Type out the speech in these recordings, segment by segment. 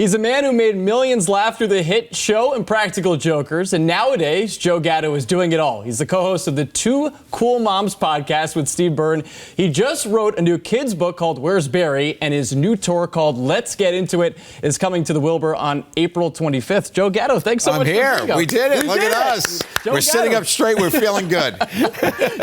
He's a man who made millions laugh through the hit show Impractical Jokers, and nowadays, Joe Gatto is doing it all. He's the co-host of the Two Cool Moms podcast with Steve Byrne. He just wrote a new kids book called Where's Barry, and his new tour called Let's Get Into It is coming to the Wilbur on April 25th. Joe Gatto, thanks so much for here. being up. We did it. Look at us. We're sitting up straight. We're feeling good.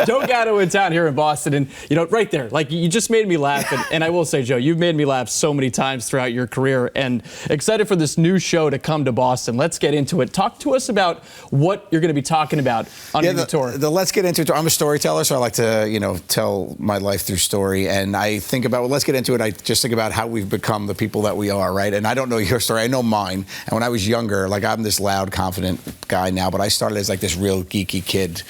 Joe Gatto in town here in Boston, and right there, you just made me laugh. And I will say, Joe, you've made me laugh so many times throughout your career, and excited for this new show to come to Boston. Let's get into it. Talk to us about what you're going to be talking about on the tour. The Let's Get Into It. I'm a storyteller, so I like to, tell my life through story. And I think about, Let's Get Into It. I just think about how we've become the people that we are, right? And I don't know your story. I know mine. And when I was younger, I'm this loud, confident guy now, but I started as this real geeky kid,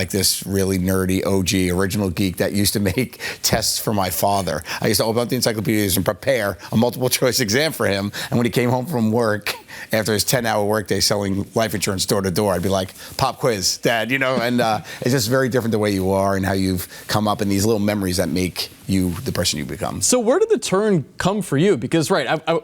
this really nerdy OG original geek that used to make tests for my father. I used to open up the encyclopedias and prepare a multiple choice exam for him. And when he came home from work after his 10-hour workday selling life insurance door to door, I'd be like, pop quiz, Dad, and it's just very different the way you are and how you've come up, and these little memories that make you the person you become. So where did the turn come for you? Because,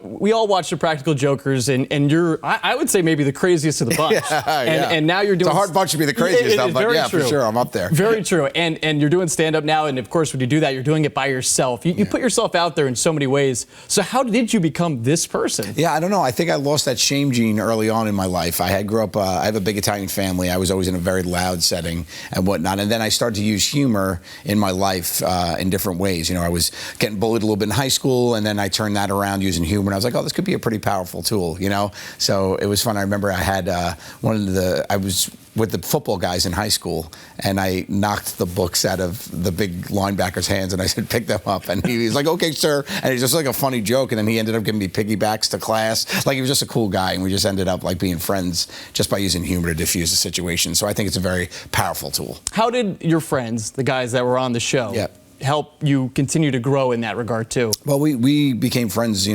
we all watched the Practical Jokers, and you're, I would say, maybe the craziest of the bunch. And now you're doing... It's a hard bunch to be the craziest of, but yeah, true. For sure, I'm up there. Very true. And you're doing stand-up now, and of course, when you do that, you're doing it by yourself. You put yourself out there in so many ways. So how did you become this person? Yeah, I don't know. I think I lost that shame gene early on in my life. I grew up, I have a big Italian family. I was always in a very loud setting and whatnot. And then I started to use humor in my life in different ways. I was getting bullied a little bit in high school, and then I turned that around using humor. And I was like, oh, this could be a pretty powerful tool, So it was fun. I remember I had I was with the football guys in high school, and I knocked the books out of the big linebacker's hands, and I said, pick them up. And he was like, okay, sir. And it was just a funny joke, and then he ended up giving me piggybacks to class. He was just a cool guy, and we just ended up being friends just by using humor to diffuse the situation. So I think it's a very powerful tool. How did your friends, the guys that were on the show, help you continue to grow in that regard too? Well, we became friends,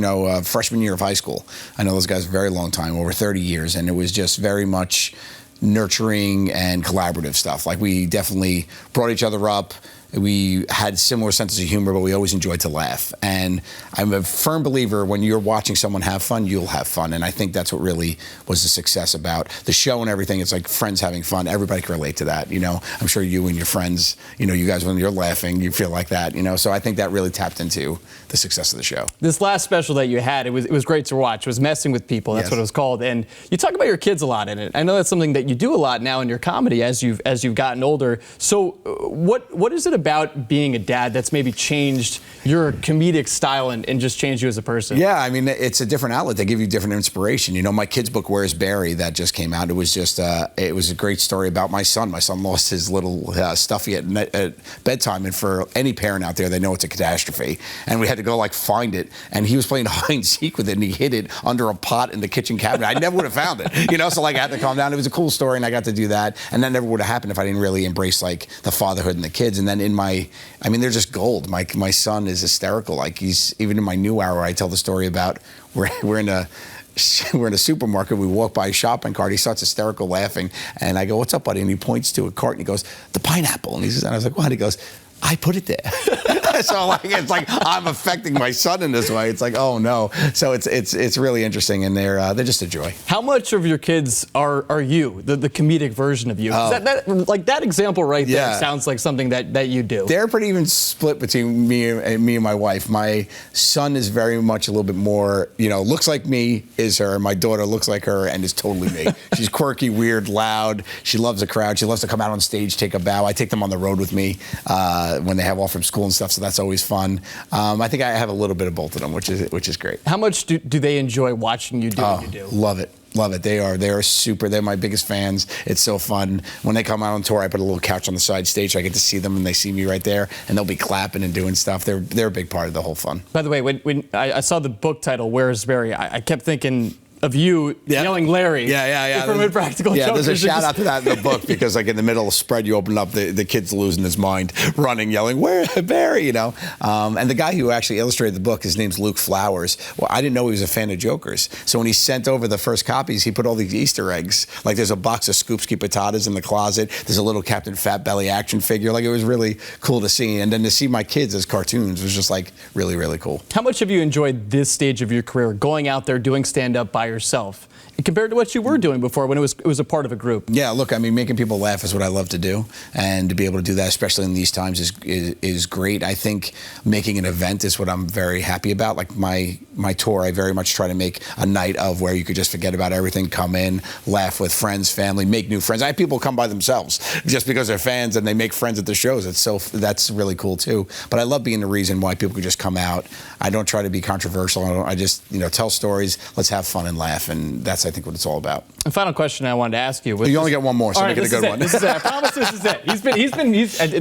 freshman year of high school. I know those guys a very long time, over 30 years, and it was just very much nurturing and collaborative stuff. We definitely brought each other up. We had similar senses of humor, but we always enjoyed to laugh. And I'm a firm believer when you're watching someone have fun, you'll have fun. And I think that's what really was the success about the show and everything. It's like friends having fun. Everybody can relate to that. I'm sure you and your friends, you guys, when you're laughing, you feel like that, So I think that really tapped into the success of the show. This last special that you had, it was great to watch. It was Messing with People. That's what it was called. And you talk about your kids a lot in it. I know that's something that you do a lot now in your comedy as you've gotten older. So what is it about being a dad that's maybe changed your comedic style and just changed you as a person? Yeah, it's a different outlet. They give you different inspiration. My kids' book, Where's Barry, that just came out. It was just, it was a great story about my son. My son lost his little stuffy at bedtime, and for any parent out there, they know it's a catastrophe. And we had to go find it, and he was playing hide and seek with it, and he hid it under a pot in the kitchen cabinet. I never would have found it, So I had to calm down. It was a cool story, and I got to do that. And that never would have happened if I didn't really embrace the fatherhood and the kids. And then they're just gold. My son is hysterical. He's, even in my new hour, I tell the story about we're in a supermarket. We walk by a shopping cart. He starts hysterical laughing, and I go, "What's up, buddy?" And he points to a cart, and he goes, "The pineapple." And I was like, "What?" He goes, "I put it there." So it's I'm affecting my son in this way. It's oh no. So it's really interesting, and they're just a joy. How much of your kids are you, the comedic version of you? That example right there sounds like something that you do. They're pretty even split between me and my wife. My son is very much a little bit more, looks like me, is her. My daughter looks like her and is totally me. She's quirky, weird, loud. She loves the crowd. She loves to come out on stage, take a bow. I take them on the road with me when they have off from school and stuff. So that's always fun. I think I have a little bit of both of them, which is great. How much do they enjoy watching you do what you do? Love it. Love it. They are super. They're my biggest fans. It's so fun. When they come out on tour, I put a little couch on the side stage so I get to see them, and they see me right there, and they'll be clapping and doing stuff. They're a big part of the whole fun. By the way, when I saw the book title, Where's Barry, I kept thinking, of you yelling Larry. Yeah. From Impractical Jokers. Yeah, there's a shout out to that in the book because, like, in the middle of the spread, you open up, the kid's losing his mind, running, yelling, "Where, Barry?" You know. And the guy who actually illustrated the book, his name's Luke Flowers. Well, I didn't know he was a fan of Jokers. So when he sent over the first copies, he put all these Easter eggs. Like, there's a box of Scoopsky potatoes in the closet. There's a little Captain Fat Belly action figure. Like, it was really cool to see. And then to see my kids as cartoons was just, like, really, really cool. How much have you enjoyed this stage of your career, going out there doing stand-up by yourself, compared to what you were doing before when it was a part of a group? Yeah, look, I mean, making people laugh is what I love to do, and to be able to do that, especially in these times, is great. I think making an event is what I'm very happy about. Like my tour, I very much try to make a night of where you could just forget about everything, come in, laugh with friends, family, make new friends. I have people come by themselves just because they're fans and they make friends at the shows. That's really cool too. But I love being the reason why people could just come out. I don't try to be controversial. I just tell stories. Let's have fun and laugh, and that's, I think, what it's all about. The final question I wanted to ask you was... You only get one more, so make it a good one. This is it. I promise this is it.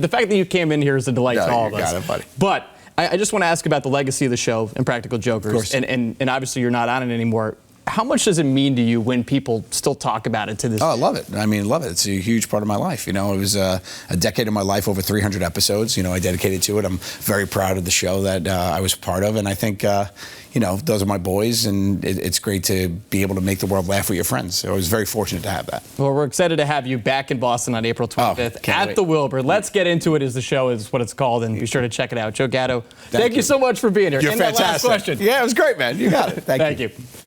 The fact that you came in here is a delight to all of us. You got it, buddy. But I just want to ask about the legacy of the show, Impractical Jokers. Of course. And obviously you're not on it anymore. How much does it mean to you when people still talk about it to this day? Oh, I love it. I mean, love it. It's a huge part of my life. It was a decade of my life, over 300 episodes. I dedicated to it. I'm very proud of the show that I was part of, and I think, those are my boys, and it's great to be able to make the world laugh with your friends. So I was very fortunate to have that. Well, we're excited to have you back in Boston on April 25th at the Wilbur. Let's Get Into It, as the show is what it's called, and be sure to check it out. Joe Gatto, thank you so much for being here. You're fantastic. That last question. Yeah, it was great, man. You got it. Thank you. Thank you.